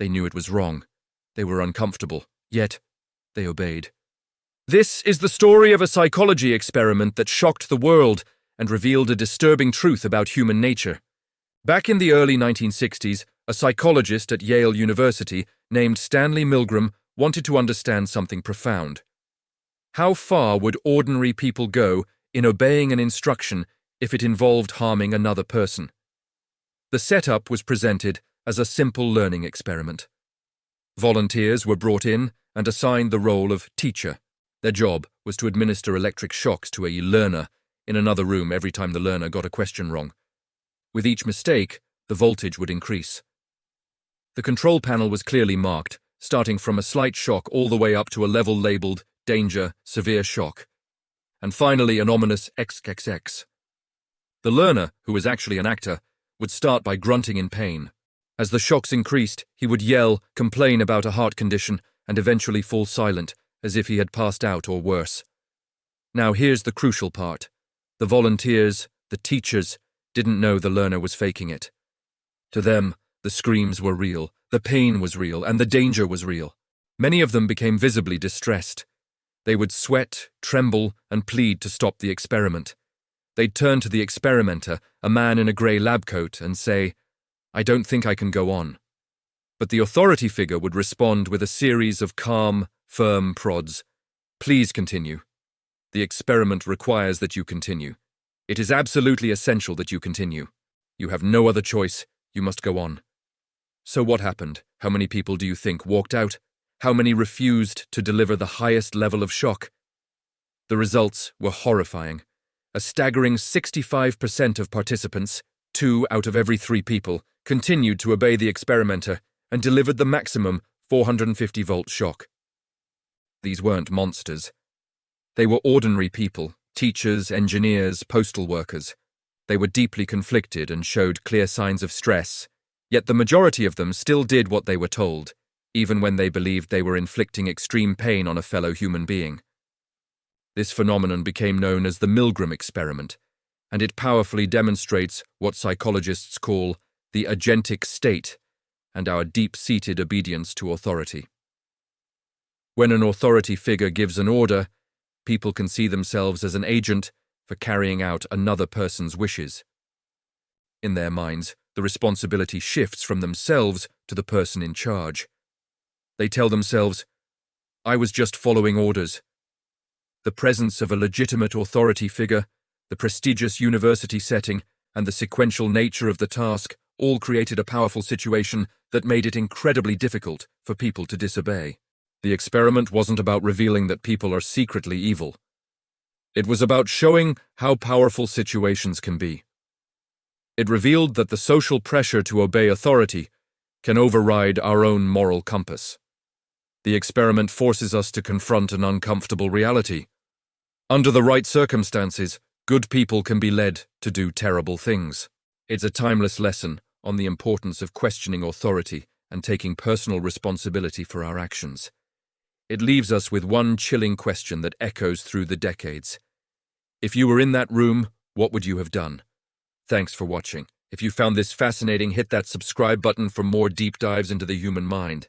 They knew it was wrong. They were uncomfortable, yet they obeyed. This is the story of a psychology experiment that shocked the world and revealed a disturbing truth about human nature. Back in the early 1960s, a psychologist at Yale University named Stanley Milgram wanted to understand something profound. How far would ordinary people go in obeying an instruction if it involved harming another person? The setup was presented as a simple learning experiment. Volunteers were brought in and assigned the role of teacher. Their job was to administer electric shocks to a learner in another room every time the learner got a question wrong. With each mistake, the voltage would increase. The control panel was clearly marked, starting from a slight shock all the way up to a level labeled danger, severe shock, and finally an ominous XXX. The learner, who was actually an actor, would start by grunting in pain. As the shocks increased, he would yell, complain about a heart condition, and eventually fall silent, as if he had passed out or worse. Now here's the crucial part. The volunteers, the teachers, didn't know the learner was faking it. To them, the screams were real, the pain was real, and the danger was real. Many of them became visibly distressed. They would sweat, tremble, and plead to stop the experiment. They'd turn to the experimenter, a man in a grey lab coat, and say, "I don't think I can go on." But the authority figure would respond with a series of calm, firm prods. "Please continue. The experiment requires that you continue. It is absolutely essential that you continue. You have no other choice. You must go on." So what happened? How many people do you think walked out? How many refused to deliver the highest level of shock? The results were horrifying. A staggering 65% of participants, 2 out of every 3 people, continued to obey the experimenter and delivered the maximum 450-volt shock. These weren't monsters. They were ordinary people, teachers, engineers, postal workers. They were deeply conflicted and showed clear signs of stress, yet the majority of them still did what they were told, even when they believed they were inflicting extreme pain on a fellow human being. This phenomenon became known as the Milgram experiment, and it powerfully demonstrates what psychologists call the agentic state and our deep-seated obedience to authority. When an authority figure gives an order, people can see themselves as an agent for carrying out another person's wishes. In their minds, the responsibility shifts from themselves to the person in charge. They tell themselves, "I was just following orders." The presence of a legitimate authority figure, the prestigious university setting, and the sequential nature of the task all created a powerful situation that made it incredibly difficult for people to disobey. The experiment wasn't about revealing that people are secretly evil. It was about showing how powerful situations can be. It revealed that the social pressure to obey authority can override our own moral compass. The experiment forces us to confront an uncomfortable reality. Under the right circumstances, good people can be led to do terrible things. It's a timeless lesson on the importance of questioning authority and taking personal responsibility for our actions. It leaves us with one chilling question that echoes through the decades. If you were in that room, what would you have done? Thanks for watching. If you found this fascinating, hit that subscribe button for more deep dives into the human mind.